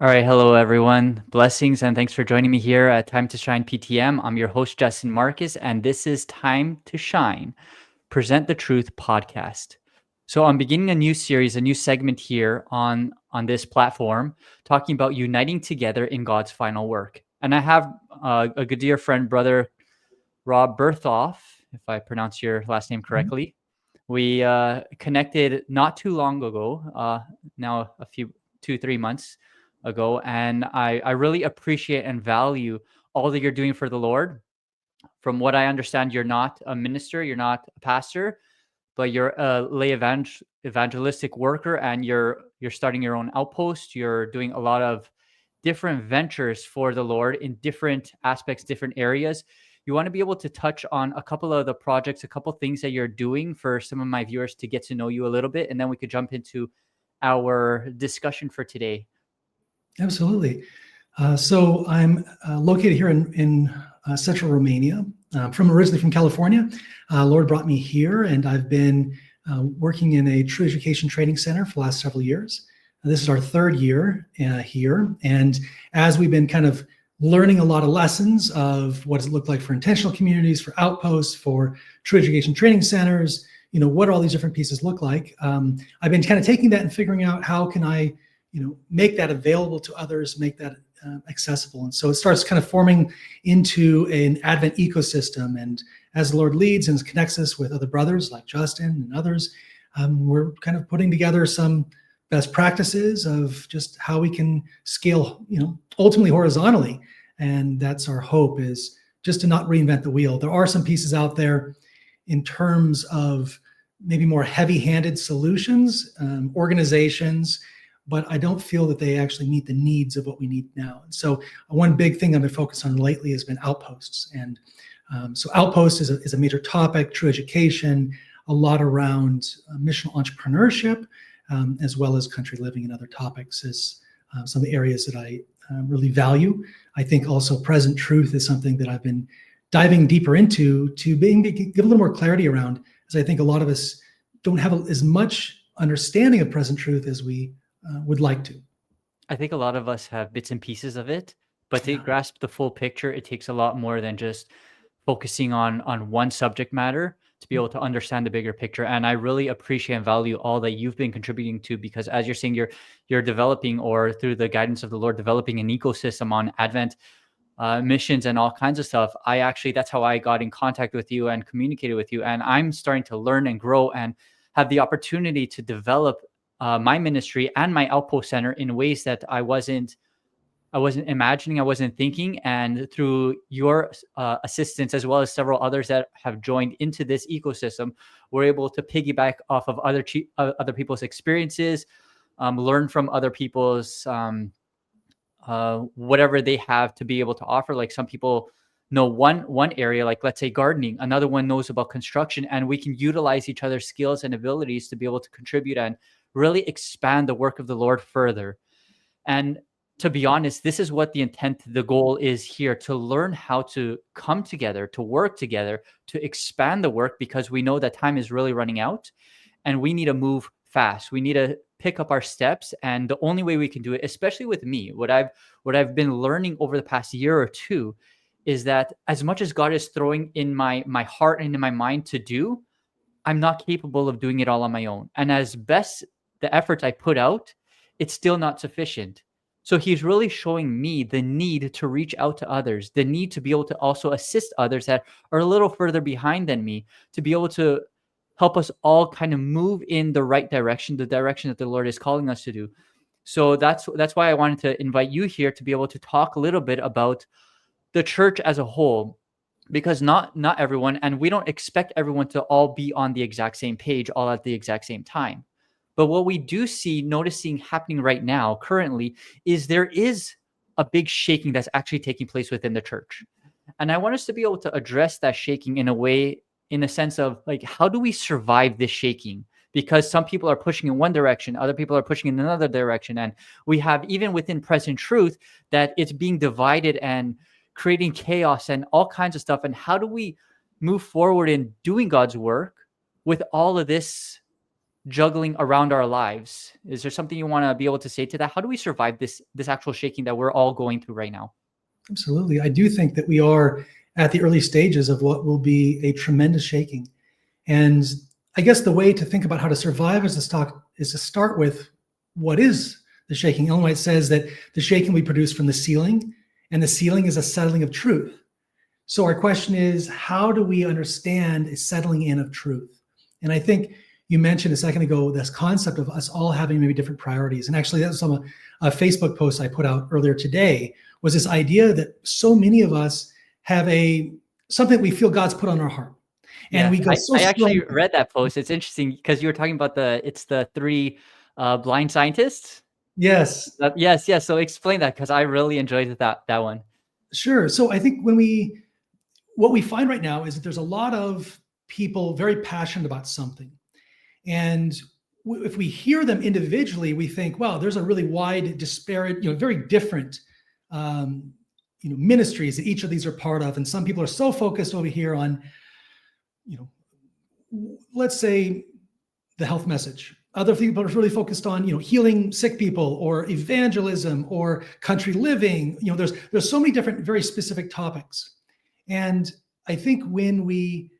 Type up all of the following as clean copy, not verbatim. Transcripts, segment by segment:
All right, hello everyone. Blessings and thanks for joining me here at Time to Shine PTM. I'm your host Justin Marcus, and this is Time to Shine, Present the Truth podcast. So I'm beginning a new series, a new segment here on this platform, talking about uniting together in God's final work. And I have a good dear friend, brother Rob Bertholf, if I pronounce your last name Mhm. correctly. We connected not too long ago, now a few 2-3 months ago, and I really appreciate and value all that you're doing for the Lord. From what I understand, you're not a minister, you're not a pastor, but you're a lay evangelistic worker, and you're starting your own outpost. You're doing a lot of different ventures for the Lord in different aspects, different areas. You want to be able to touch on a couple of the projects, a couple things that you're doing for some of my viewers to get to know you a little bit, and then we could jump into our discussion for today. Absolutely. So I'm located here in central Romania. Originally from California. Lord brought me here, and I've been working in a true education training center for the last several years. This is our third year here, and as we've been kind of learning a lot of lessons of what does it look like for intentional communities, for outposts, for true education training centers, what do all these different pieces look like? I've been kind of taking that and figuring out how can I make that available to others, make that accessible. And so it starts kind of forming into an Advent ecosystem. And as the Lord leads and connects us with other brothers like Justin and others, we're kind of putting together some best practices of just how we can scale, ultimately horizontally. And that's our hope, is just to not reinvent the wheel. There are some pieces out there in terms of maybe more heavy-handed solutions, organizations, but I don't feel that they actually meet the needs of what we need now. And so one big thing I've been focused on lately has been outposts. And so outposts is a major topic, true education, a lot around missional entrepreneurship, as well as country living and other topics is some of the areas that I really value. I think also present truth is something that I've been diving deeper into to give a little more clarity around, as I think a lot of us don't have as much understanding of present truth as we would like to. I think a lot of us have bits and pieces of it, but to Yeah. grasp the full picture, it takes a lot more than just focusing on one subject matter to be able to understand the bigger picture. And I really appreciate and value all that you've been contributing to, because as you're saying, you're developing, or through the guidance of the Lord, developing an ecosystem on Advent missions and all kinds of stuff. That's how I got in contact with you and communicated with you. And I'm starting to learn and grow and have the opportunity to develop my ministry and my outpost center in ways that I wasn't imagining, I wasn't thinking. And through your assistance, as well as several others that have joined into this ecosystem, we're able to piggyback off of other people's experiences, learn from other people's whatever they have to be able to offer. Like, some people know one area, like let's say gardening, another one knows about construction, and we can utilize each other's skills and abilities to be able to contribute and really expand the work of the Lord further. And to be honest, this is what the intent, the goal is here: to learn how to come together, to work together, to expand the work, because we know that time is really running out and we need to move fast. We need to pick up our steps. And the only way we can do it, especially with me, what I've been learning over the past year or two, is that as much as God is throwing in my heart and in my mind to do, I'm not capable of doing it all on my own. And as best the efforts I put out, it's still not sufficient. So he's really showing me the need to reach out to others, the need to be able to also assist others that are a little further behind than me, to be able to help us all kind of move in the right direction, the direction that the Lord is calling us to do. So that's why I wanted to invite you here to be able to talk a little bit about the church as a whole, because not everyone, and we don't expect everyone to all be on the exact same page all at the exact same time. But what we do see noticing happening right now currently is there is a big shaking that's actually taking place within the church. And I want us to be able to address that shaking in a way, in a sense of like, how do we survive this shaking? Because some people are pushing in one direction, other people are pushing in another direction. And we have, even within present truth, that it's being divided and creating chaos and all kinds of stuff. And how do we move forward in doing God's work with all of this juggling around our lives. Is there something you want to be able to say to that? How do we survive this actual shaking that we're all going through right now? Absolutely. I do think that we are at the early stages of what will be a tremendous shaking. And I guess the way to think about how to survive is to start with what is the shaking. Ellen White says that the shaking we produce from the ceiling, and the ceiling is a settling of truth. So our question is, how do we understand a settling in of truth? And I think you mentioned a second ago this concept of us all having maybe different priorities. And actually, that was on a Facebook post I put out earlier today, was this idea that so many of us have something we feel God's put on our heart. And Yeah, we go so I actually strong. read that post. It's interesting because you were talking about it's the three blind scientists. Yes, Yes, yes. So explain that because I really enjoyed that one. sure. So I think what we find right now is that there's a lot of people very passionate about something. And if we hear them individually, we think, wow, there's a really wide, disparate, very different ministries that each of these are part of. And some people are so focused over here on, let's say, the health message. Other people are really focused on, healing sick people or evangelism or country living. There's so many different, very specific topics. And I think when we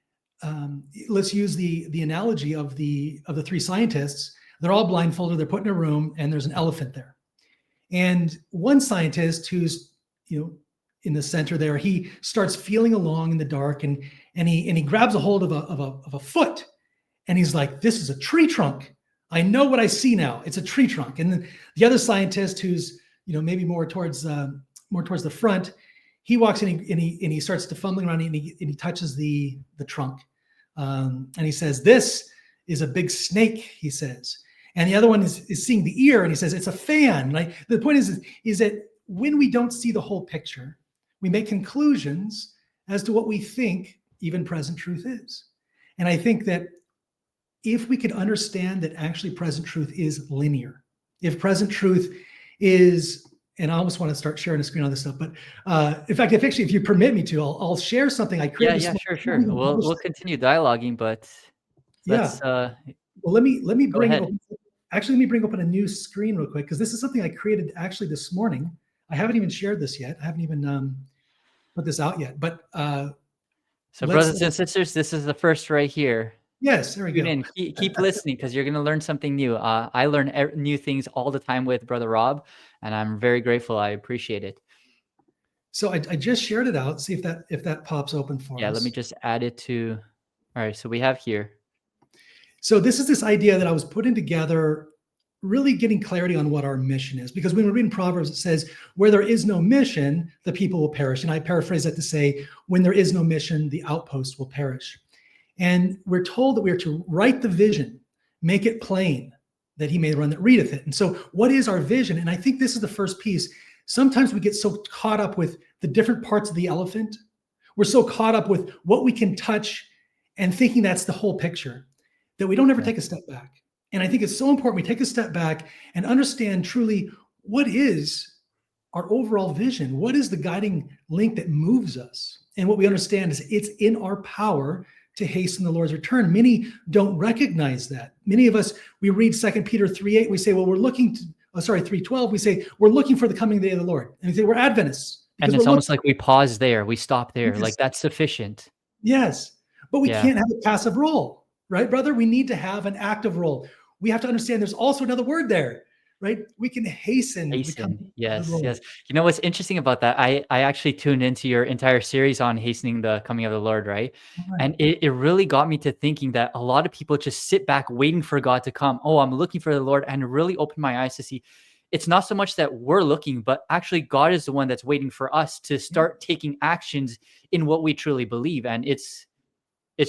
let's use the analogy of the three scientists. They're all blindfolded. They're put in a room, and there's an elephant there. And one scientist who's in the center there, he starts feeling along in the dark, and he grabs a hold of a foot, and he's like, "This is a tree trunk. I know what I see now. It's a tree trunk." And then the other scientist, who's maybe more towards the front, he walks in and he starts to fumbling around, and he touches the trunk. And he says, "This is a big snake," he says. And the other one is seeing the ear, and he says, "It's a fan." Like, the point is that when we don't see the whole picture, we make conclusions as to what we think even present truth is. And I think that if we could understand that actually present truth is linear, if present truth is, and I almost want to start sharing a screen on this stuff, but in fact, if you permit me to, I'll share something I created. Yeah, sure. We'll continue dialoguing, but let's well, let me go bring ahead. open. Actually, let me bring open a new screen real quick, because this is something I created actually this morning. I haven't even shared this yet. I haven't even put this out yet. But so, brothers and sisters, this is the first right here. Yes, there we Tune go. in. Keep listening because you're going to learn something new. I learn new things all the time with Brother Rob, and I'm very grateful. I appreciate it. So I just shared it out. See if that pops open for us. Yeah, let me just add it to. All right, so we have here. So this is this idea that I was putting together, really getting clarity on what our mission is. Because when we read in Proverbs, it says, "Where there is no mission, the people will perish." And I paraphrase that to say, "When there is no mission, the outpost will perish." And we're told that we are to write the vision, make it plain, that he may run that readeth it. And so what is our vision? And I think this is the first piece. Sometimes we get so caught up with the different parts of the elephant. We're so caught up with what we can touch and thinking that's the whole picture, that we don't ever take a step back. And I think it's so important we take a step back and understand truly what is our overall vision. What is the guiding link that moves us? And what we understand is it's in our power to hasten the Lord's return. Many don't recognize that. Many of us, we read 2 Peter 3:8, we say, well, we're looking to, 3:12, we say, we're looking for the coming day of the Lord. And we say, we're Adventists. And it's almost like we pause there, we stop there, like that's sufficient. Yes, but we can't have a passive role, right, brother? We need to have an active role. We have to understand there's also another word there, right? We can hasten. Yes. You know what's interesting about that? I actually tuned into your entire series on hastening the coming of the Lord, right? And it really got me to thinking that a lot of people just sit back waiting for God to come. Oh, I'm looking for the Lord, and really open my eyes to see it's not so much that we're looking, but actually God is the one that's waiting for us to start taking actions in what we truly believe. And it's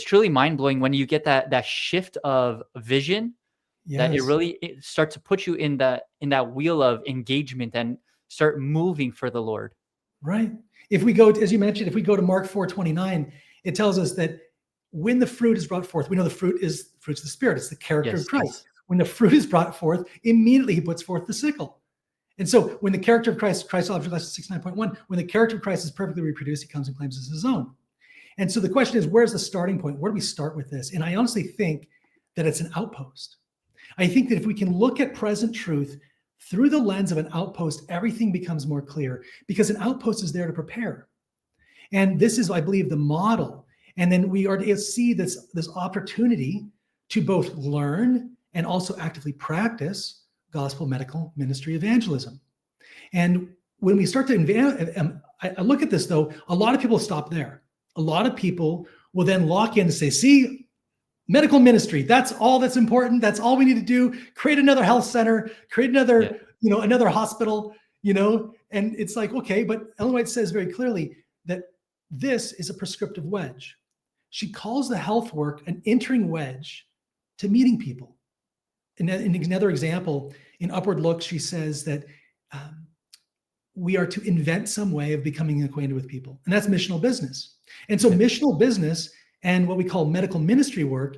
truly mind-blowing when you get that shift of vision. That it starts to put you in that wheel of engagement and start moving for the Lord. Right. If we go, as you mentioned, if we go to Mark 4:29, it tells us that when the fruit is brought forth, we know the fruits of the Spirit. It's the character of Christ. Yes. When the fruit is brought forth, immediately he puts forth the sickle. And so when the character of Christ Object Lesson 69.1, when the character of Christ is perfectly reproduced, he comes and claims as his own. And so the question is, where's the starting point? Where do we start with this? And I honestly think that it's an outpost. I think that if we can look at present truth through the lens of an outpost, everything becomes more clear, because an outpost is there to prepare. And this is, I believe, the model. And then we are to see this opportunity to both learn and also actively practice gospel, medical, ministry, evangelism. And when we start to I look at this, though, a lot of people stop there. A lot of people will then lock in and say, see, medical ministry, that's all that's important. That's all we need to do. Create another health center, create another, another hospital, and it's like, okay, but Ellen White says very clearly that this is a prescriptive wedge. She calls the health work an entering wedge to meeting people. In another example, in Upward Look, she says that we are to invent some way of becoming acquainted with people. And that's missional business. And so missional business and what we call medical ministry work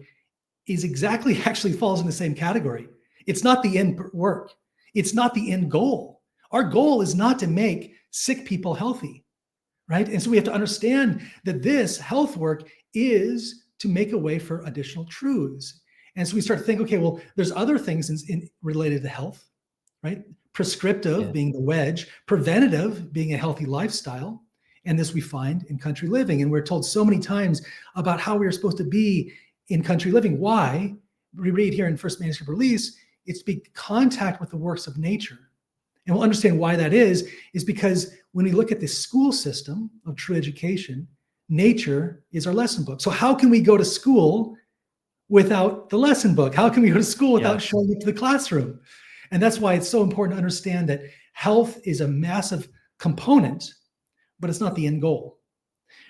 is actually falls in the same category. It's not the end work. It's not the end goal. Our goal is not to make sick people healthy, right? And so we have to understand that this health work is to make a way for additional truths. And so we start to think, okay, well, there's other things related to health, right? Prescriptive being the wedge, preventative being a healthy lifestyle. And this we find in country living. And we're told so many times about how we are supposed to be in country living. Why? We read here in First Manuscript Release, it's to be in contact with the works of nature. And we'll understand why that is because when we look at the school system of true education, nature is our lesson book. So how can we go to school without the lesson book? How can we go to school without showing up to the classroom? And that's why it's so important to understand that health is a massive component, but it's not the end goal.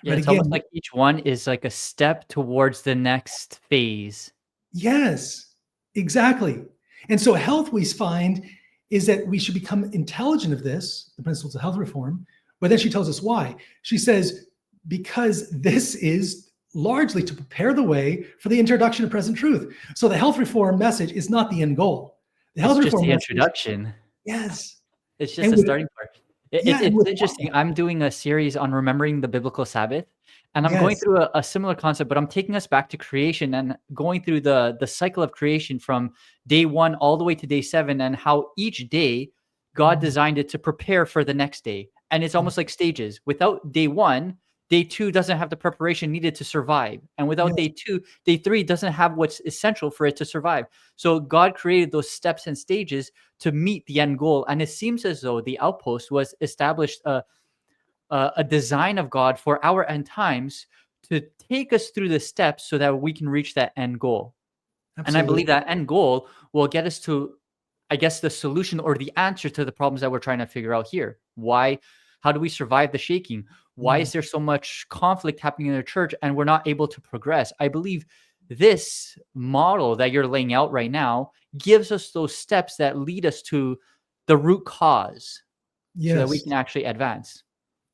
Yeah, right? It's almost like each one is like a step towards the next phase. Yes, exactly. And so health, we find, is that we should become intelligent of this, the principles of health reform. But then she tells us why. She says, because this is largely to prepare the way for the introduction of present truth. So the health reform message is not the end goal. The health it's reform just the introduction. Yes. It's just a starting part. It's interesting. I'm doing a series on remembering the biblical Sabbath, and I'm going through a similar concept, but I'm taking us back to creation and going through the cycle of creation from day 1 all the way to day 7, and how each day God designed it to prepare for the next day. And it's almost like stages. Without day 1, day 2 doesn't have the preparation needed to survive. And without day 2, day 3 doesn't have what's essential for it to survive. So God created those steps and stages to meet the end goal. And it seems as though the Outpost was established a design of God for our end times to take us through the steps so that we can reach that end goal. Absolutely. And I believe that end goal will get us to, I guess, the solution or the answer to the problems that we're trying to figure out here. How do we survive the shaking? Why is there so much conflict happening in the church and we're not able to progress? I believe this model that you're laying out right now gives us those steps that lead us to the root cause so that we can actually advance.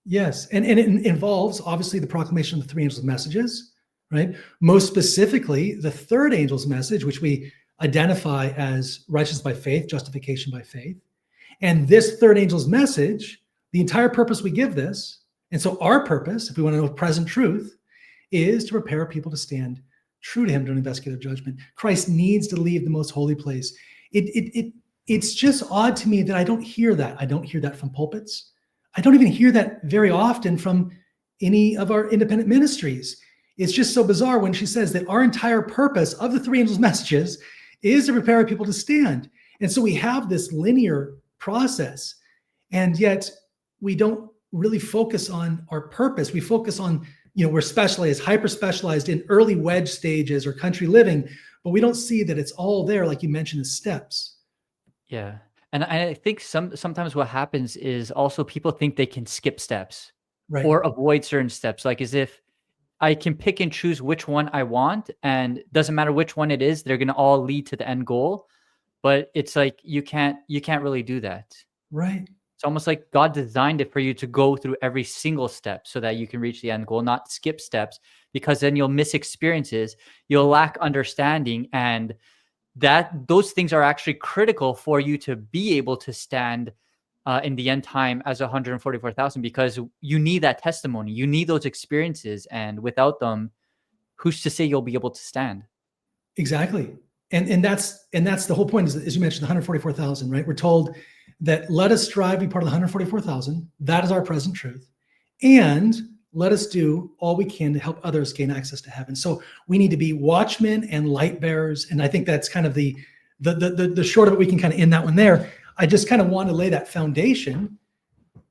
Yes. And it involves, obviously, the proclamation of the 3 angels' messages, right? Most specifically, the 3rd angel's message, which we identify as righteousness by faith, justification by faith. And this 3rd angel's message, the entire purpose we give this, and so our purpose, if we want to know present truth, is to prepare people to stand true to him during investigative judgment. Christ needs to leave the most holy place. It's just odd to me that I don't hear that. I don't hear that from pulpits. I don't even hear that very often from any of our independent ministries. It's just so bizarre when she says that our entire purpose of the 3 angels' messages is to prepare people to stand. And so we have this linear process, and yet we don't really focus on our purpose. We focus on, we're specialized, hyper specialized in early wedge stages or country living, but we don't see that it's all there, like you mentioned, as steps. Yeah. And I think sometimes what happens is also people think they can skip steps or avoid certain steps. Like as if I can pick and choose which one I want, and doesn't matter which one it is, they're going to all lead to the end goal. But it's like, you can't really do that. Right. It's almost like God designed it for you to go through every single step so that you can reach the end goal, not skip steps, because then you'll miss experiences, you'll lack understanding, and those things are actually critical for you to be able to stand in the end time as 144,000, because you need that testimony, you need those experiences, and without them, who's to say you'll be able to stand? Exactly. And that's the whole point, is, as you mentioned, the 144,000, right? We're told that let us strive to be part of the 144,000. That is our present truth. And let us do all we can to help others gain access to heaven. So we need to be watchmen and light bearers. And I think that's kind of the short of it. We can kind of end that one there. I just kind of want to lay that foundation,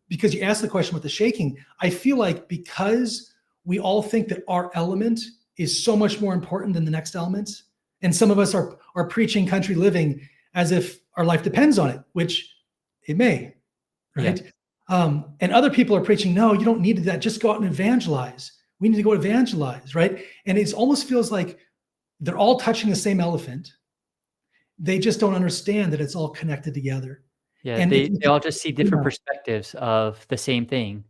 because you asked the question with the shaking. I feel like because we all think that our element is so much more important than the next elements, and some of us are preaching country living as if our life depends on it, which it may, right? Yeah. And other people are preaching, no, you don't need to do that. Just go out and evangelize. We need to go evangelize, right? And it almost feels like they're all touching the same elephant. They just don't understand that it's all connected together. Yeah, And they all just see different perspectives of the same thing.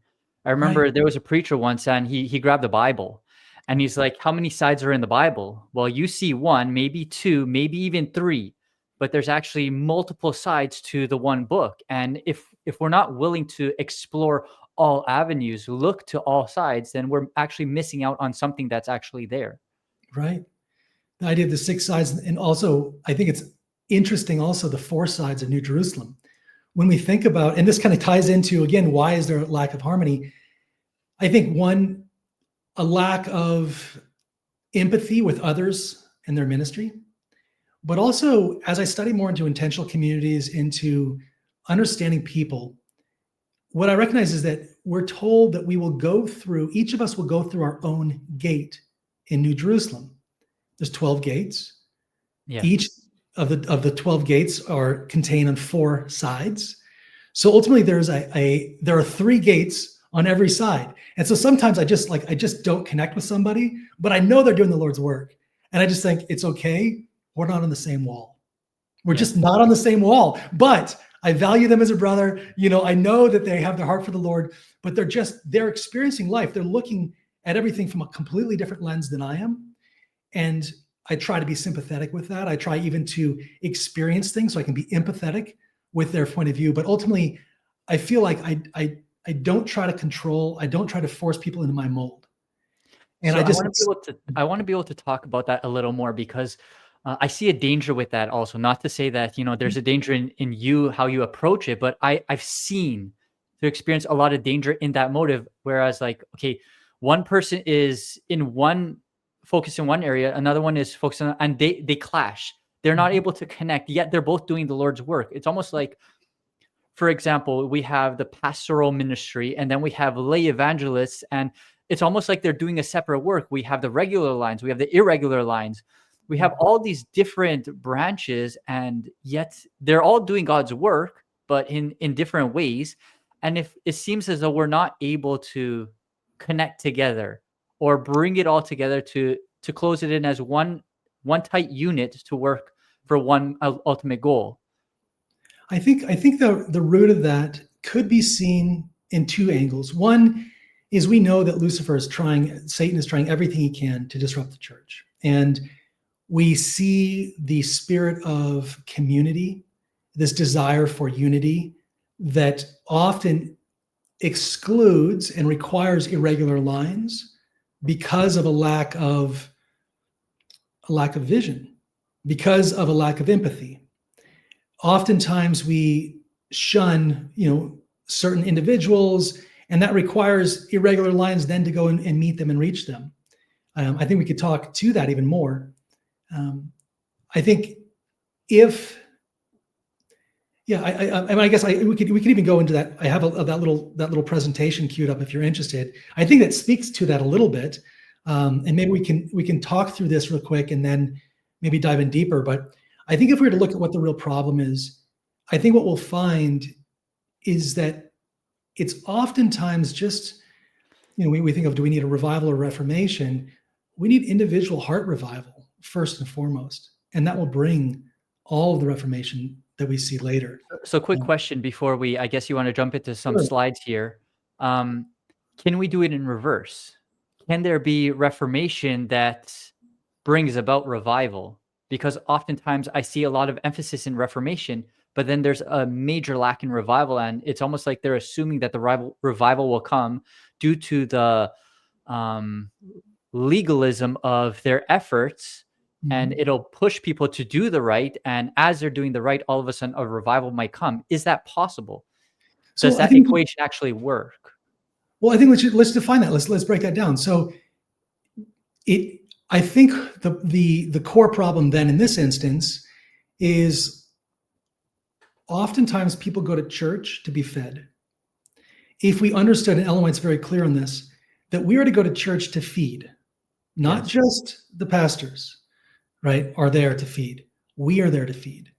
I remember Right. there was a preacher once, and he grabbed the Bible, and he's like, "How many sides are in the Bible?" Well, you see one, maybe two, maybe even three, but there's actually multiple sides to the one book. And if we're not willing to explore all avenues, look to all sides, then we're actually missing out on something that's actually there. Right. The idea of the 6 sides, and also I think it's interesting also the 4 sides of New Jerusalem. When we think about, and this kind of ties into, again, why is there a lack of harmony? I think one, a lack of empathy with others and their ministry, but also as I study more into intentional communities, into understanding people, what I recognize is that we're told that we will go through, each of us will go through our own gate in New Jerusalem. There's 12 gates. Yeah. Each of the 12 gates are contained on 4 sides. So ultimately there are 3 gates on every side. And so sometimes I just don't connect with somebody, but I know they're doing the Lord's work. And I just think it's okay. We're not on the same wall. We're just not on the same wall, but I value them as a brother. I know that they have their heart for the Lord, but they're experiencing life. They're looking at everything from a completely different lens than I am. And I try to be sympathetic with that. I try even to experience things so I can be empathetic with their point of view. But ultimately, I feel like I don't try to control. I don't try to force people into my mold. And So I want to be able to talk about that a little more, because I see a danger with that also. Not to say that, there's a danger in you, how you approach it, but I've seen to experience a lot of danger in that motive. Whereas, like, okay, one person is focused in one area, another one is focused on, and they clash. They're not able to connect, yet they're both doing the Lord's work. It's almost like, for example, we have the pastoral ministry, and then we have lay evangelists, and it's almost like they're doing a separate work. We have the regular lines, we have the irregular lines, we have all these different branches, and yet they're all doing God's work, but in different ways. And if it seems as though we're not able to connect together or bring it all together to close it in as one tight unit to work for one ultimate goal. I think the root of that could be seen in 2 angles. One is, we know that Satan is trying everything he can to disrupt the church. And we see the spirit of community, this desire for unity that often excludes and requires irregular lines because of a lack of vision, because of a lack of empathy. Oftentimes we shun, certain individuals, and that requires irregular lines then to go and meet them and reach them. I think we could talk to that even more. I think I guess we could even go into that. I have that little presentation queued up if you're interested. I think that speaks to that a little bit, and maybe we can talk through this real quick and then maybe dive in deeper. But I think if we were to look at what the real problem is, I think what we'll find is that it's oftentimes just, we think of, do we need a revival or reformation? We need individual heart revival first and foremost, and that will bring all of the reformation that we see later. So quick question before I guess you want to jump into some slides here. Can we do it in reverse? Can there be reformation that brings about revival? Because oftentimes I see a lot of emphasis in reformation, but then there's a major lack in revival. And it's almost like they're assuming that the revival will come due to the legalism of their efforts, and Mhm. it'll push people to do the right. And as they're doing the right, all of a sudden a revival might come. Is that possible? Does So I that think, equation actually work? well, I think let's define that. Let's break that down. So it, I think the core problem then in this instance is oftentimes people go to church to be fed. If we understood, and Ellen White's very clear on this, that we are to go to church to feed, not Yes. just the pastors, right, are there to feed. We are there to feed.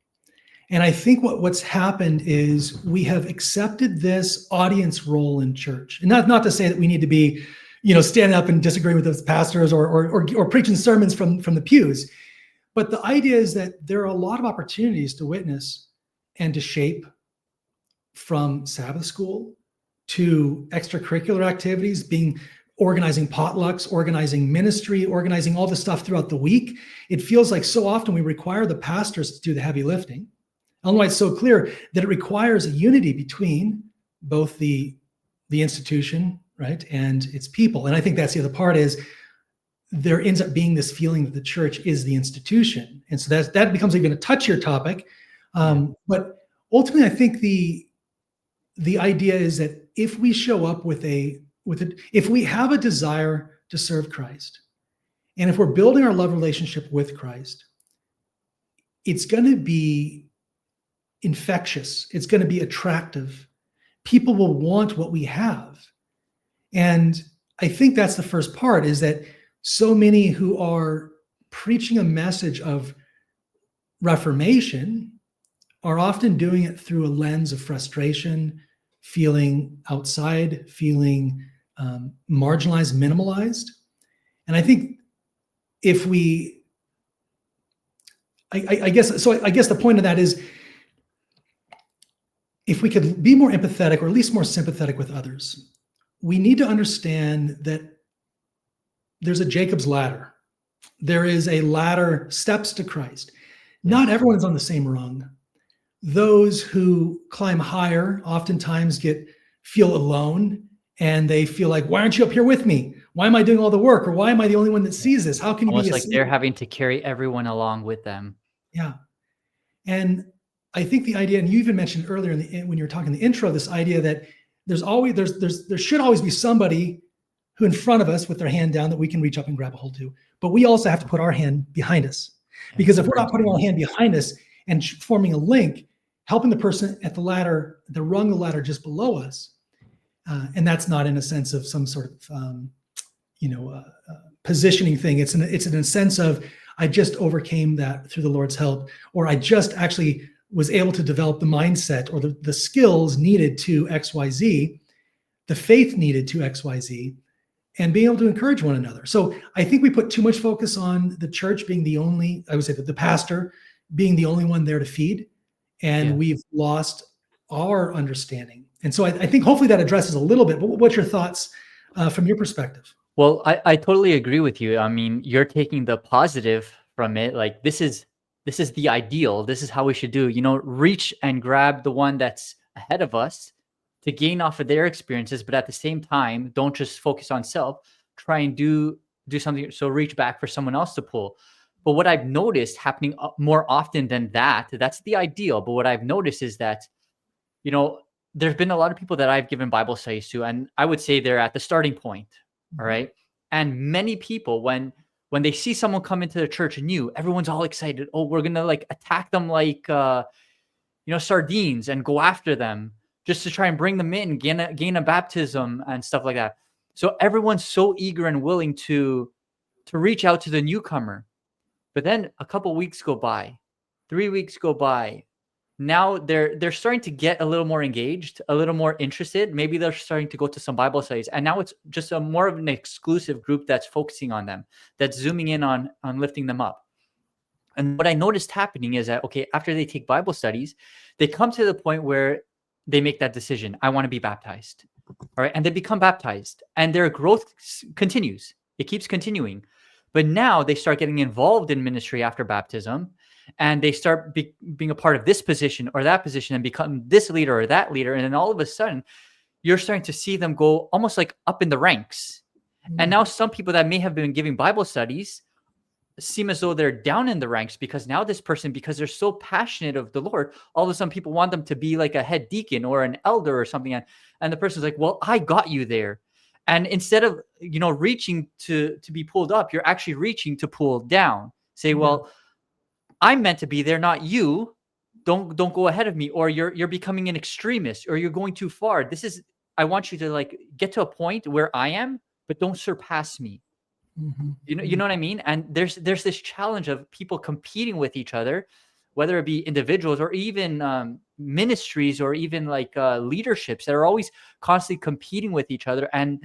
And I think what's happened is we have accepted this audience role in church. And not to say that we need to be, standing up and disagreeing with those pastors or preaching sermons from the pews. But the idea is that there are a lot of opportunities to witness and to shape, from Sabbath school to extracurricular activities, organizing potlucks, organizing ministry, organizing all the stuff throughout the week. It feels like so often we require the pastors to do the heavy lifting. Ellen White's so clear that it requires a unity between both the institution, right, and its people. And I think that's the other part is there ends up being this feeling that the church is the institution. And so that becomes even a touchier topic. But ultimately, I think the idea is that if we show up if we have a desire to serve Christ, and if we're building our love relationship with Christ, it's going to be infectious. It's going to be attractive. People will want what we have. And I think that's the first part, is that so many who are preaching a message of reformation are often doing it through a lens of frustration, feeling outside, feeling marginalized, minimalized. And I think if we, I guess the point of that is, if we could be more empathetic, or at least more sympathetic with others, we need to understand that there's a Jacob's ladder. There is a ladder, steps to Christ. Not everyone is on the same rung. Those who climb higher oftentimes feel alone, and they feel like, why aren't you up here with me? Why am I doing all the work? Or why am I the only one that sees this? How can you be Almost a like they're having to carry everyone along with them. Yeah. And I think the idea, and you even mentioned earlier when you were talking in the intro, this idea that there should always be somebody who in front of us with their hand down that we can reach up and grab a hold to. But we also have to put our hand behind us. Because if we're not putting our hand behind us and forming a link, helping the person at the ladder, the rung of the ladder just below us, and that's not in a sense of some sort of positioning thing. It's in a sense of, I just overcame that through the Lord's help, or I just actually was able to develop the mindset or the skills needed to XYZ, the faith needed to XYZ, and being able to encourage one another. So I think we put too much focus on the church being the only, I would say that the pastor being the only one there to feed, and we've lost our understanding. And so I think hopefully that addresses a little bit, but what's your thoughts from your perspective? Well, I totally agree with you. I mean, you're taking the positive from it. Like, this is the ideal. This is how we should do. Reach and grab the one that's ahead of us to gain off of their experiences, but at the same time, don't just focus on self. Try and do something. So reach back for someone else to pull. But what I've noticed happening more often than that's the ideal. But what I've noticed is that, there's been a lot of people that I've given Bible studies to, and I would say they're at the starting point. All right. And many people, when they see someone come into the church new, everyone's all excited. Oh, we're going to like attack them like, sardines, and go after them just to try and bring them in, gain a baptism and stuff like that. So everyone's so eager and willing to reach out to the newcomer. But then a couple weeks go by, 3 weeks go by. Now they're starting to get a little more engaged, a little more interested. Maybe they're starting to go to some Bible studies, and now it's just a more of an exclusive group that's focusing on them, that's zooming in on lifting them up. And what I noticed happening is that, okay, after they take Bible studies, they come to the point where they make that decision. I want to be baptized. All right. And they become baptized, and their growth continues. It keeps continuing. But now they start getting involved in ministry after baptism, and they start being a part of this position or that position and become this leader or that leader. And then all of a sudden, you're starting to see them go almost like up in the ranks. And now some people that may have been giving Bible studies seem as though they're down in the ranks, because now this person, because they're so passionate of the Lord, all of a sudden people want them to be like a head deacon or an elder or something. And the person's like, well, I got you there. And instead of, reaching to be pulled up, you're actually reaching to pull down. Say, well, I'm meant to be there, not you. Don't go ahead of me, or you're becoming an extremist, or you're going too far. I want you to like get to a point where I am, but don't surpass me. You know what I mean? And there's this challenge of people competing with each other, whether it be individuals or even ministries, or even like leaderships that are always constantly competing with each other. And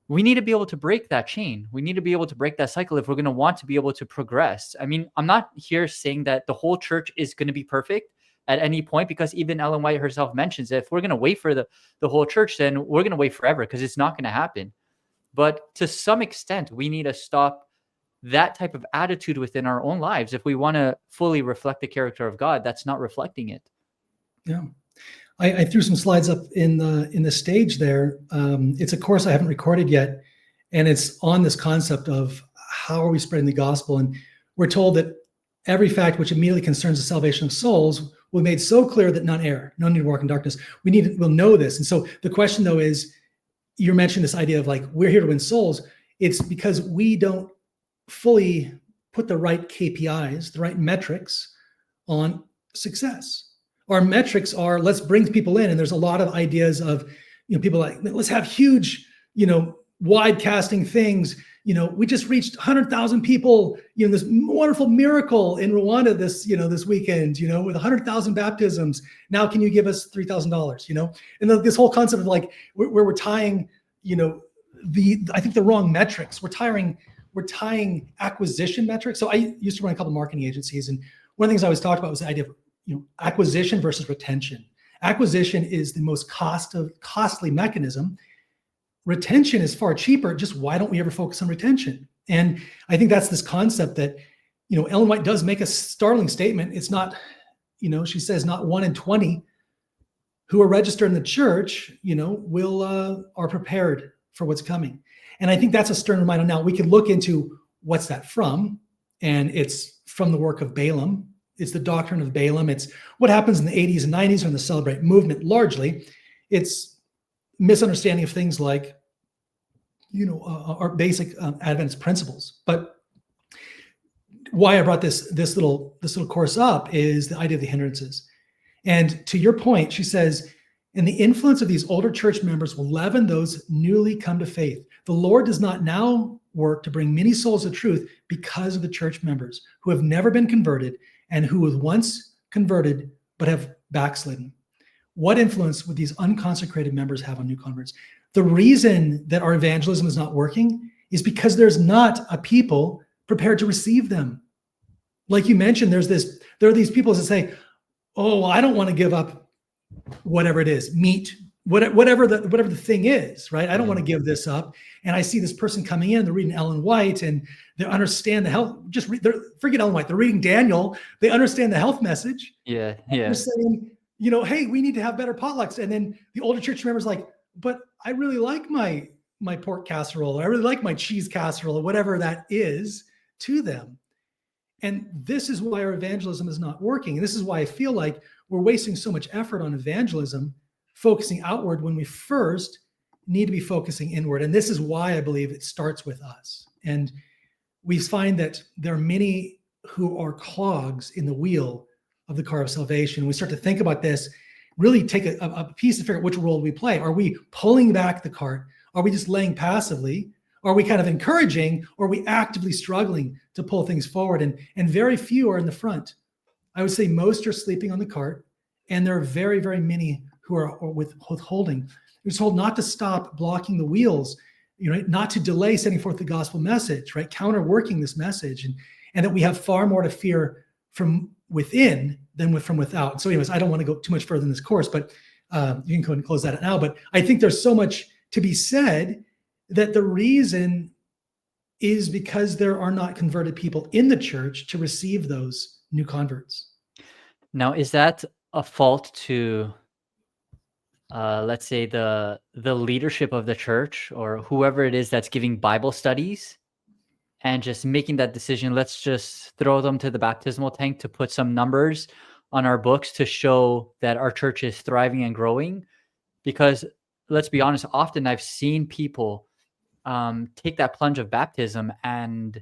we need to be able to break that chain. We need to be able to break that cycle if we're going to want to be able to progress. I mean, I'm not here saying that the whole church is going to be perfect at any point, because even Ellen White herself mentions that if we're going to wait for the whole church, then we're going to wait forever, because it's not going to happen. But to some extent, we need to stop that type of attitude within our own lives if we want to fully reflect the character of God that's not reflecting it. Yeah. I threw some slides up in the stage there. It's a course I haven't recorded yet, and it's on this concept of how are we spreading the gospel. And we're told that every fact which immediately concerns the salvation of souls will be made so clear that none err, none need walk in darkness. We'll know this. And so the question though is, you're mentioning this idea of like, we're here to win souls. It's because we don't fully put the right KPIs, the right metrics on success. Our metrics are, let's bring people in. And there's a lot of ideas of, people like, let's have huge, wide casting things. We just reached 100,000 people, this wonderful miracle in Rwanda this weekend, with 100,000 baptisms. Now, can you give us $3,000, and this whole concept of like, where we're tying, I think the wrong metrics. We're tying acquisition metrics. So I used to run a couple of marketing agencies. And one of the things I always talked about was the idea of, acquisition versus retention. Acquisition is the most costly mechanism. Retention is far cheaper. Just why don't we ever focus on retention? And I think that's this concept that, Ellen White does make a startling statement. It's not, she says not 1 in 20 who are registered in the church, are prepared for what's coming. And I think that's a stern reminder. Now we can look into what's that from, and it's from the work of Balaam. It's the doctrine of Balaam. It's what happens in the 80s and 90s when the Celebrate movement largely. It's misunderstanding of things like, our basic Adventist principles. But why I brought this little course up is the idea of the hindrances. And to your point, she says, and the influence of these older church members will leaven those newly come to faith. The Lord does not now work to bring many souls to truth because of the church members who have never been converted and who was once converted but have backslidden. What influence would these unconsecrated members have on new converts? The reason that our evangelism is not working is because there's not a people prepared to receive them. Like you mentioned, there are these people that say, oh, well, I don't want to give up whatever it is, meat, whatever the thing is, right? I don't want to give this up. And I see this person coming in, they're reading Ellen White and they understand the health, forget Ellen White, they're reading Daniel, they understand the health message. Yeah. They're saying, hey, we need to have better potlucks. And then the older church member's like, but I really like my pork casserole, or I really like my cheese casserole, or whatever that is to them. And this is why our evangelism is not working. And this is why I feel like we're wasting so much effort on evangelism, focusing outward when we first need to be focusing inward. And this is why I believe it starts with us. And we find that there are many who are clogs in the wheel of the car of salvation. We start to think about this, really take a piece to figure out which role we play. Are we pulling back the cart? Are we just laying passively? Are we kind of encouraging, or are we actively struggling to pull things forward? And very few are in the front. I would say most are sleeping on the cart, and there are very, very many who are withholding. We're told not to stop blocking the wheels, not to delay sending forth the gospel message, right? Counterworking this message, and that we have far more to fear from within than from without. So anyways, I don't want to go too much further in this course, but you can go and close that out now. But I think there's so much to be said that the reason is because there are not converted people in the church to receive those new converts. Now, is that a fault to, let's say, the leadership of the church, or whoever it is that's giving Bible studies? and just making that decision. Let's just throw them to the baptismal tank to put some numbers on our books to show that our church is thriving and growing. Because let's be honest, often I've seen people take that plunge of baptism and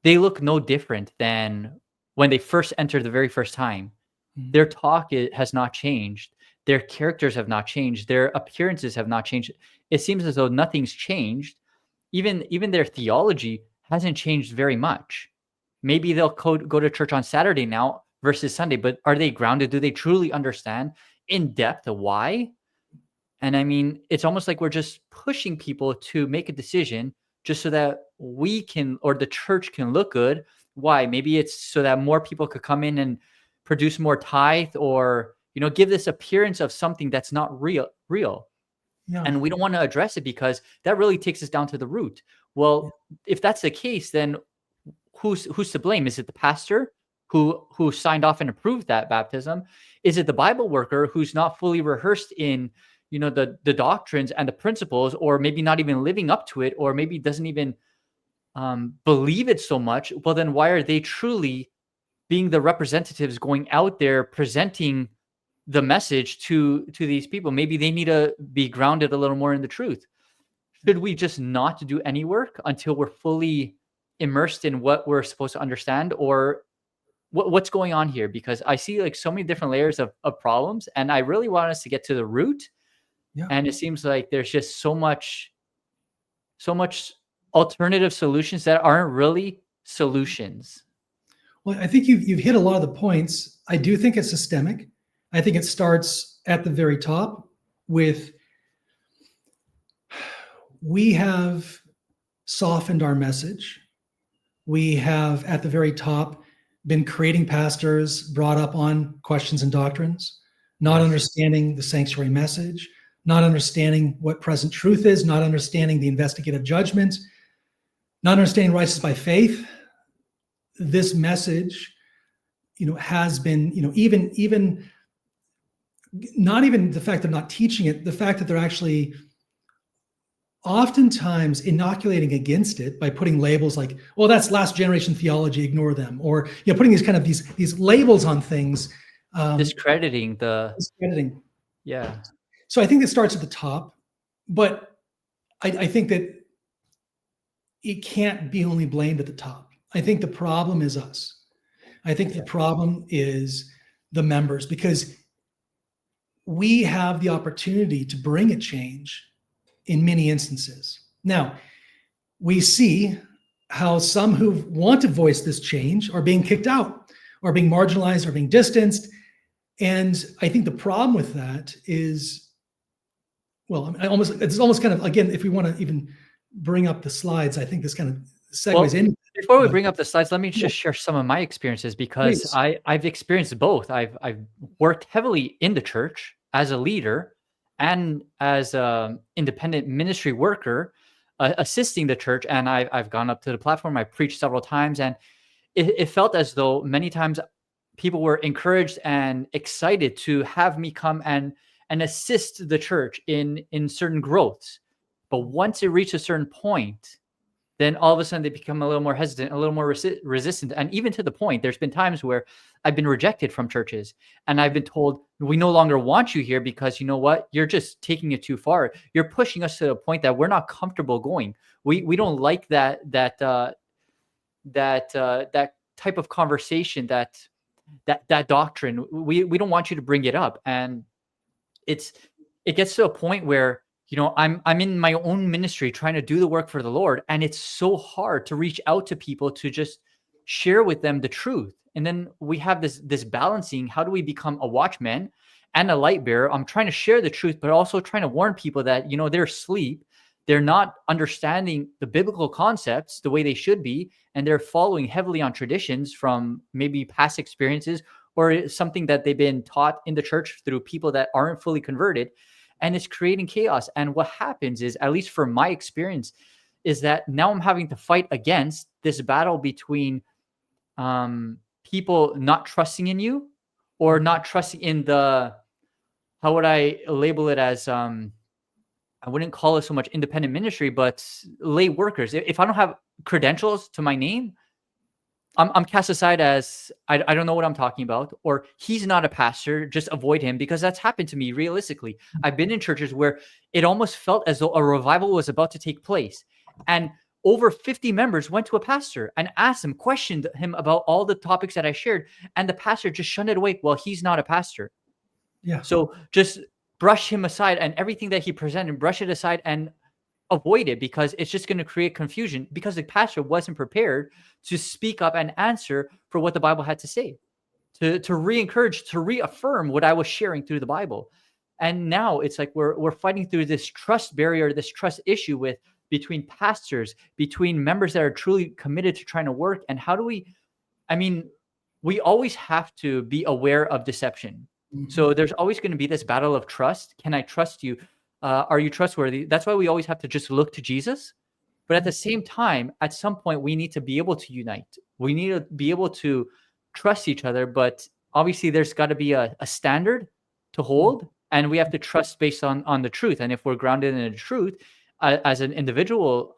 they look no different than when they first entered the very first time. Mhm. Their talk has not changed. Their characters have not changed. Their appearances have not changed. It seems as though nothing's changed. Even their theology hasn't changed very much. Maybe they'll go to church on Saturday now versus Sunday, but are they grounded? Do they truly understand in depth why? And I mean, it's almost like we're just pushing people to make a decision just so that we can, or the church can look good. Why? Maybe it's so that more people could come in and produce more tithe, or, give this appearance of something that's not real. Yeah. And we don't want to address it because that really takes us down to the root. Yeah. Well, if that's the case, then who's to blame? Is it the pastor who signed off and approved that baptism? Is it the Bible worker who's not fully rehearsed in the doctrines and the principles, or maybe not even living up to it, or maybe doesn't even believe it so much? Well, then why are they truly being the representatives going out there presenting the message to these people? Maybe they need to be grounded a little more in the truth. Should we just not do any work until we're fully immersed in what we're supposed to understand, or what's going on here? Because I see like so many different layers of problems, and I really want us to get to the root. Yeah. And it seems like there's just so much alternative solutions that aren't really solutions. Well, I think you've hit a lot of the points. I do think it's systemic. I think it starts at the very top with we have softened our message. We have at the very top been creating pastors brought up on questions and doctrines, not Yes. understanding the sanctuary message, not understanding what present truth is, not understanding the investigative judgment, not understanding righteousness by faith. This message, has been, even not even the fact they're not teaching it, the fact that they're actually oftentimes inoculating against it by putting labels like, well, that's last generation theology, ignore them, or putting these kind of these labels on things, Discrediting the discrediting. yeah. So I think it starts at the top, but I think that it can't be only blamed at the top. I think the problem is us. I think the problem is the members, because we have the opportunity to bring a change in many instances. Now, we see how some who want to voice this change are being kicked out, or being marginalized, or being distanced. And I think the problem with that is, well, it's almost kind of, again, if we want to even bring up the slides, I think this kind of segues Well, in. before we bring up the slides, let me Yeah. just share some of my experiences, because Please. I've experienced both. I've worked heavily in the church as a leader and as a independent ministry worker, assisting the church. And I've gone up to the platform. I preached several times, and it felt as though many times people were encouraged and excited to have me come and assist the church in certain growths. But once it reached a certain point, then all of a sudden they become a little more hesitant, a little more resistant. And even to the point, there's been times where I've been rejected from churches and I've been told, we no longer want you here because you know what? You're just taking it too far. You're pushing us to a point that we're not comfortable going. We don't like that type of conversation, that doctrine. We don't want you to bring it up. And it's it gets to a point where I'm in my own ministry trying to do the work for the Lord, and it's so hard to reach out to people to just share with them the truth. And then we have this balancing. How do we become a watchman and a light bearer? I'm trying to share the truth, but also trying to warn people that they're asleep. They're not understanding the biblical concepts the way they should be, and they're following heavily on traditions from maybe past experiences, or something that they've been taught in the church through people that aren't fully converted, and it's creating chaos. And what happens is, at least from my experience, is that now I'm having to fight against this battle between people not trusting in you, or not trusting in the, how would I label it, as I wouldn't call it so much independent ministry, but lay workers. If I don't have credentials to my name, I'm cast aside as I don't know what I'm talking about, or he's not a pastor, just avoid him, because that's happened to me realistically. I've been in churches where it almost felt as though a revival was about to take place. And over 50 members went to a pastor and asked him, questioned him about all the topics that I shared. And the pastor just shunned it away. Well, he's not a pastor. Yeah. So just brush him aside, and everything that he presented, brush it aside and avoid it, because it's just going to create confusion, because the pastor wasn't prepared to speak up and answer for what the Bible had to say, to re-encourage, to reaffirm what I was sharing through the Bible. And now it's like we're fighting through this trust barrier, this trust issue with between pastors, between members that are truly committed to trying to work. And how do we, I mean, we always have to be aware of deception. Mhm. So there's always going to be this battle of trust. Can I trust you? Are you trustworthy? That's why we always have to just look to Jesus. But at the same time, at some point, we need to be able to unite. We need to be able to trust each other. But obviously, there's got to be a standard to hold, and we have to trust based on the truth. And if we're grounded in the truth as an individual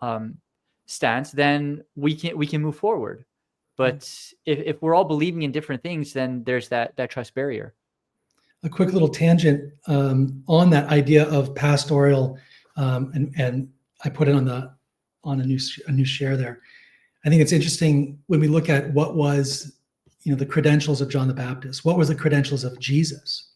stance, then we can move forward. But if we're all believing in different things, then there's that trust barrier. A quick little tangent on that idea of pastoral, and I put it on a new share there. I think it's interesting when we look at what was, the credentials of John the Baptist. What was the credentials of Jesus?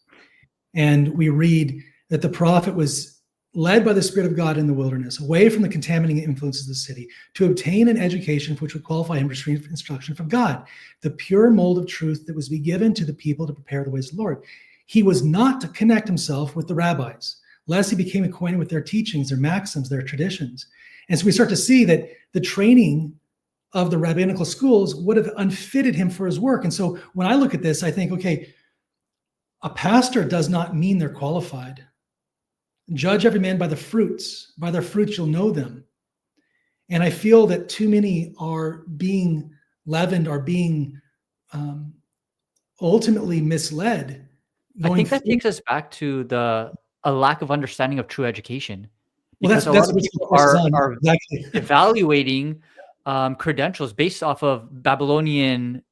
And we read that the prophet was led by the Spirit of God in the wilderness, away from the contaminating influences of the city, to obtain an education which would qualify him to receive instruction from God, the pure mold of truth that was to be given to the people to prepare the ways of the Lord. He was not to connect himself with the rabbis, lest he became acquainted with their teachings, their maxims, their traditions. And so we start to see that the training of the rabbinical schools would have unfitted him for his work. And so when I look at this, I think, okay, a pastor does not mean they're qualified. Judge every man by the fruits. By their fruits, you'll know them. And I feel that too many are being leavened, are being ultimately misled. I think that takes us back to a lack of understanding of true education, Well, because that's a lot of what people course is on. are Exactly. evaluating credentials based off of Babylonian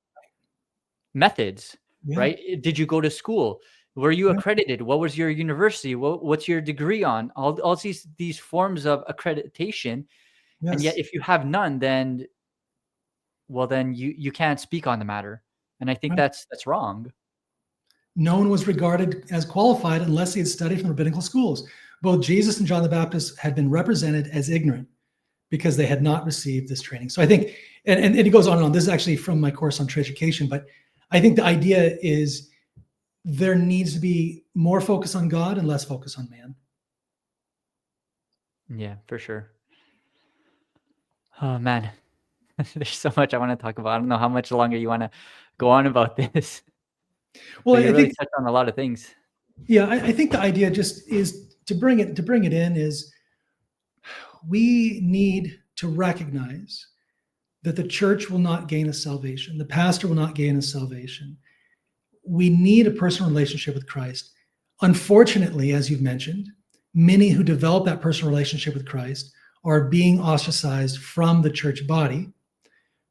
methods, Yeah. right? Did you go to school? Were you Yeah. accredited? What was your university? What's your degree on? All these forms of accreditation, and yet Yes. if you have none, then you can't speak on the matter, and I think Right. that's wrong. No one was regarded as qualified unless he had studied from rabbinical schools. Both Jesus and John the Baptist had been represented as ignorant because they had not received this training. So I think, and it goes on and on. This is actually from my course on true education, but I think the idea is there needs to be more focus on God and less focus on man. Yeah, for sure. Oh man, there's so much I want to talk about. I don't know how much longer you want to go on about this, Well, but you I really think, touched on a lot of things. yeah, I think the idea just is to bring it in is we need to recognize that the church will not gain us salvation. The pastor will not gain us salvation. We need a personal relationship with Christ. Unfortunately, as you've mentioned, many who develop that personal relationship with Christ are being ostracized from the church body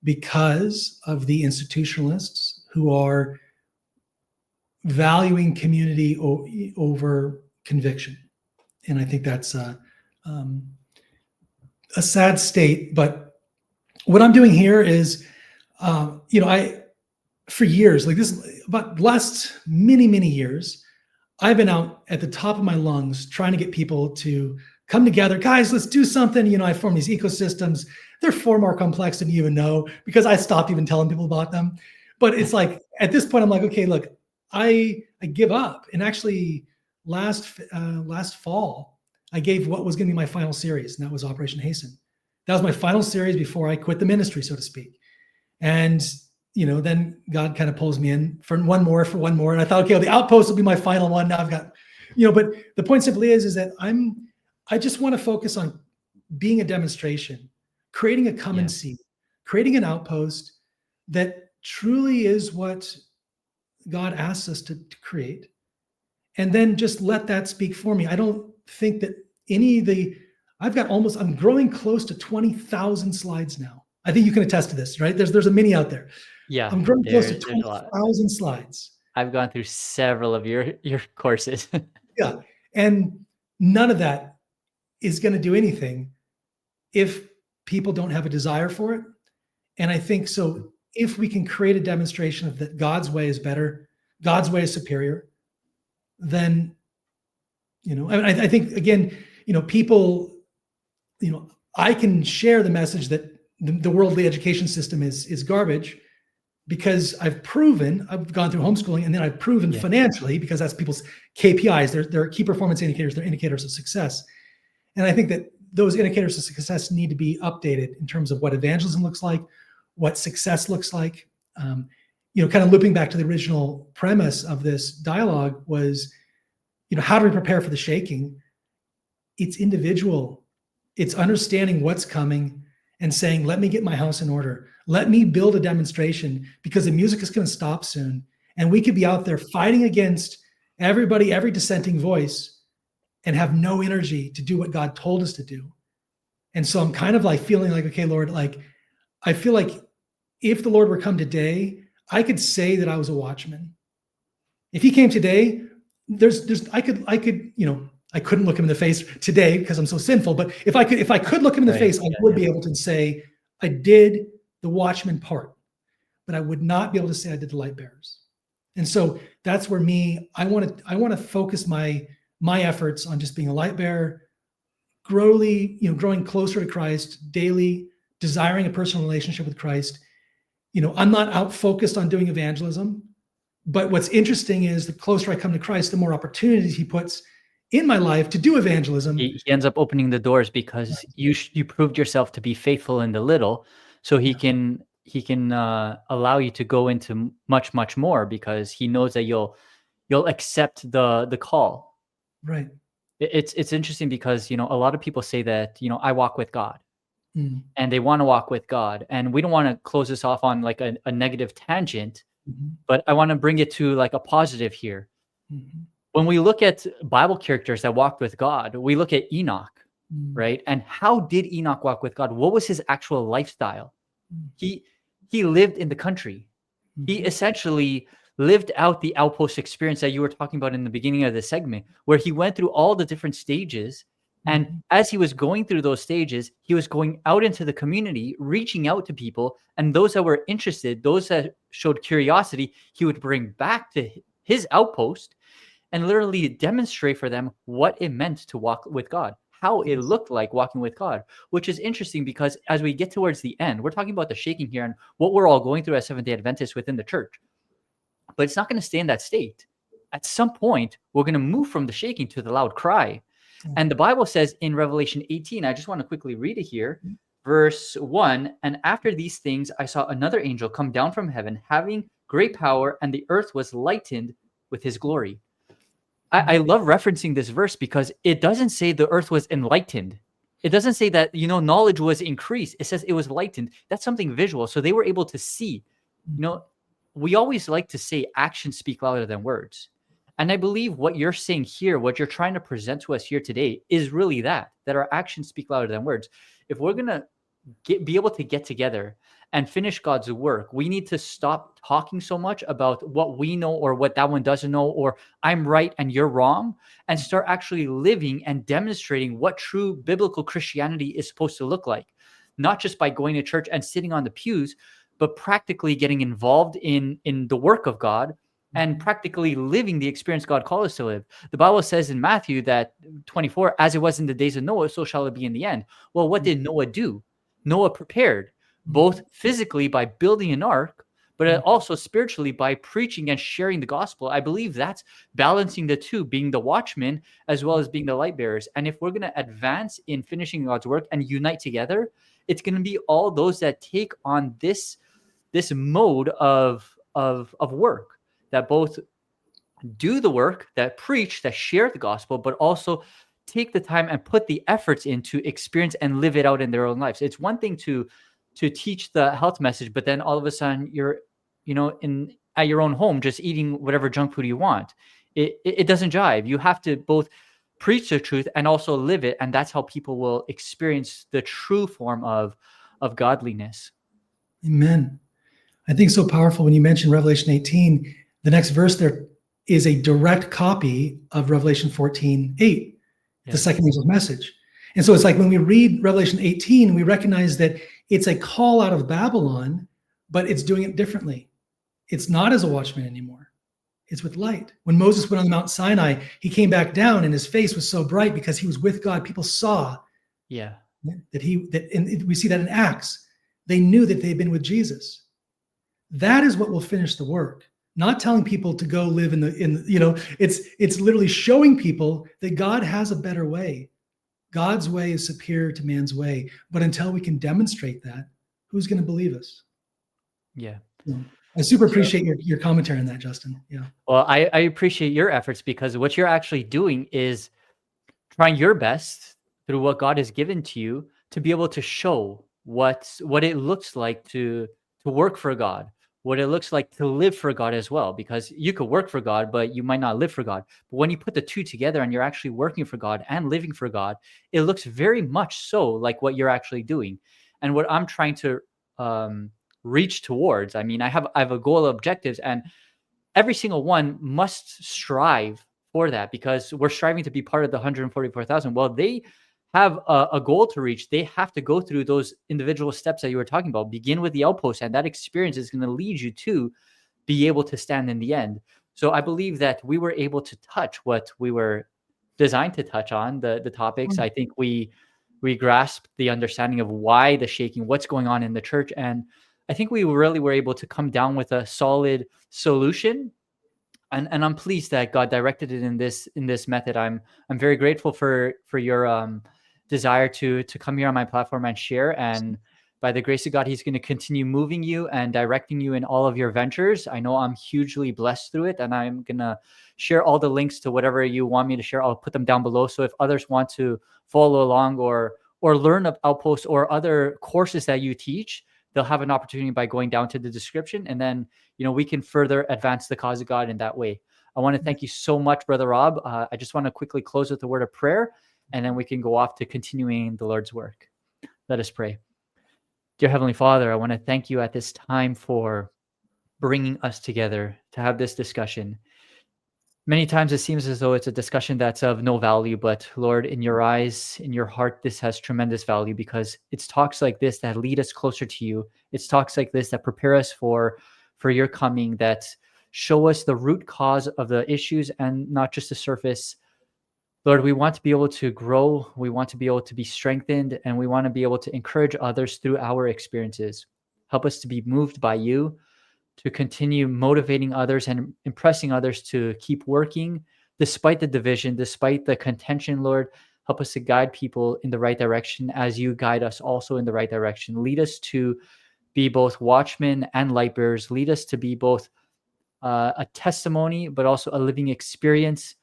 because of the institutionalists who are valuing community over conviction. And I think that's a sad state. But what I'm doing here is, for years, like this, about the last many years, I've been out at the top of my lungs trying to get people to come together. Guys, let's do something. I form these ecosystems. They're far more complex than you even know because I stopped even telling people about them. But it's like, at this point, I'm like, okay, look, I give up. And actually, last fall, I gave what was going to be my final series, and that was Operation Hasten. That was my final series before I quit the ministry, so to speak. And then God kind of pulls me in for one more. And I thought, okay, well, the Outpost will be my final one. Now I've got, but the point simply is that I just want to focus on being a demonstration, creating a come and see, creating an outpost that truly is what God asks us to create. And then just let that speak for me. I don't think that I'm growing close to 20,000 slides now. I think you can attest to this, right? There's a mini out there. Yeah, I'm growing close to there's a lot. 20,000 slides. I've gone through several of your courses. Yeah. And none of that is going to do anything if people don't have a desire for it. And I think so, if we can create a demonstration of that God's way is better, God's way is superior, then, I think, again, people, I can share the message that the worldly education system is garbage, because I've gone through homeschooling, and then I've proven financially, because that's people's KPIs, their key performance indicators, they're indicators of success. And I think that those indicators of success need to be updated in terms of what evangelism looks like, what success looks like. Kind of looping back to the original premise of this dialogue was, how do we prepare for the shaking? It's individual. It's understanding what's coming and saying, let me get my house in order. Let me build a demonstration, because the music is going to stop soon. And we could be out there fighting against everybody, every dissenting voice, and have no energy to do what God told us to do. And so I'm kind of like feeling like, okay, Lord, like, I feel like if the Lord were come today, I could say that I was a watchman. If he came today, I couldn't look him in the face today because I'm so sinful. But if I could look him in the face, I would be able to say, I did the watchman part, but I would not be able to say I did the light bearers. And so that's where I want to focus my efforts on just being a light bearer, growing closer to Christ daily, desiring a personal relationship with Christ. I'm not out focused on doing evangelism, but what's interesting is the closer I come to Christ, the more opportunities he puts in my life to do evangelism. He ends up opening the doors because you proved yourself to be faithful in the little, so he can allow you to go into much, much more, because he knows that you'll accept the call. Right. It's interesting because, a lot of people say that, I walk with God, and they want to walk with God. And we don't want to close this off on like a negative tangent, but I want to bring it to like a positive here. When we look at Bible characters that walked with God, we look at Enoch, right? And how did Enoch walk with God? What was his actual lifestyle? He lived in the country. He essentially lived out the Outpost experience that you were talking about in the beginning of the segment, where he went through all the different stages. And as he was going through those stages, he was going out into the community, reaching out to people, and those that were interested, those that showed curiosity, he would bring back to his outpost and literally demonstrate for them what it meant to walk with God, how it looked like walking with God, which is interesting because as we get towards the end, we're talking about the shaking here and what we're all going through as Seventh-day Adventists within the church. But it's not going to stay in that state. At some point, we're going to move from the shaking to the loud cry. And the Bible says in Revelation 18, I just want to quickly read it here, verse 1, and after these things, I saw another angel come down from heaven, having great power, and the earth was lightened with his glory. I love referencing this verse because it doesn't say the earth was enlightened. It doesn't say that, knowledge was increased. It says it was lightened. That's something visual. So they were able to see. We always like to say actions speak louder than words. And I believe what you're saying here, what you're trying to present to us here today is really that our actions speak louder than words. If we're going to be able to get together and finish God's work, we need to stop talking so much about what we know or what that one doesn't know, or I'm right and you're wrong, and start actually living and demonstrating what true biblical Christianity is supposed to look like. Not just by going to church and sitting on the pews, but practically getting involved in the work of God and practically living the experience God called us to live. The Bible says in Matthew that 24, as it was in the days of Noah, so shall it be in the end. Well, what did Noah do? Noah prepared, both physically by building an ark, but also spiritually by preaching and sharing the gospel. I believe that's balancing the two, being the watchmen as well as being the light bearers. And if we're going to advance in finishing God's work and unite together, it's going to be all those that take on this mode of work, that both do the work, that preach, that share the gospel, but also take the time and put the efforts in to experience and live it out in their own lives. It's one thing to teach the health message, but then all of a sudden you're, at your own home, just eating whatever junk food you want. It doesn't jive. You have to both preach the truth and also live it. And that's how people will experience the true form of godliness. Amen. I think so powerful when you mention Revelation 18, the next verse there is a direct copy of Revelation 14:8, the second angel's message. And so it's like when we read Revelation 18, we recognize that it's a call out of Babylon, but it's doing it differently. It's not as a watchman anymore. It's with light. When Moses went on Mount Sinai, he came back down and his face was so bright because he was with God. People saw and we see that in Acts. They knew that they'd been with Jesus. That is what will finish the work. Not telling people to go live it's literally showing people that God has a better way. God's way is superior to man's way. But until we can demonstrate that, who's going to believe us? Yeah. I super appreciate your commentary on that, Justin. Yeah. Well, I appreciate your efforts, because what you're actually doing is trying your best through what God has given to you to be able to show what it looks like to work for God, what it looks like to live for God as well, because you could work for God, but you might not live for God. But when you put the two together and you're actually working for God and living for God, it looks very much so like what you're actually doing. And what I'm trying to reach towards, I mean, I have a goal of objectives, and every single one must strive for that, because we're striving to be part of the 144,000. Well, they have a goal to reach. They have to go through those individual steps that you were talking about. Begin with the Outpost, and that experience is going to lead you to be able to stand in the end. So I believe that we were able to touch what we were designed to touch on, the topics. I think we grasped the understanding of why the shaking, what's going on in the church, and I think we really were able to come down with a solid solution. And I'm pleased that God directed it in this method. I'm very grateful for your desire to come here on my platform and share. And by the grace of God, He's going to continue moving you and directing you in all of your ventures. I know I'm hugely blessed through it, and I'm going to share all the links to whatever you want me to share. I'll put them down below. So if others want to follow along or learn of Outpost or other courses that you teach, they'll have an opportunity by going down to the description, and then we can further advance the cause of God in that way. I want to thank you so much, Brother Rob. I just want to quickly close with a word of prayer, and then we can go off to continuing the Lord's work. Let us pray. Dear Heavenly Father, I want to thank you at this time for bringing us together to have this discussion. Many times it seems as though it's a discussion that's of no value, but Lord, in your eyes, in your heart, this has tremendous value, because it's talks like this that lead us closer to you. It's talks like this that prepare us for your coming, that show us the root cause of the issues and not just the surface. Lord, we want to be able to grow. We want to be able to be strengthened, and we want to be able to encourage others through our experiences. Help us to be moved by you, to continue motivating others and impressing others to keep working despite the division, despite the contention. Lord, help us to guide people in the right direction as you guide us also in the right direction. Lead us to be both watchmen and light bearers. Lead us to be both a testimony, but also a living experience.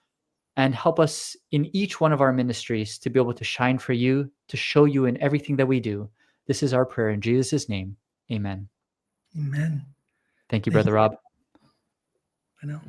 And help us in each one of our ministries to be able to shine for you, to show you in everything that we do. This is our prayer in Jesus' name. Amen. Amen. Thank you, Brother Rob. I know.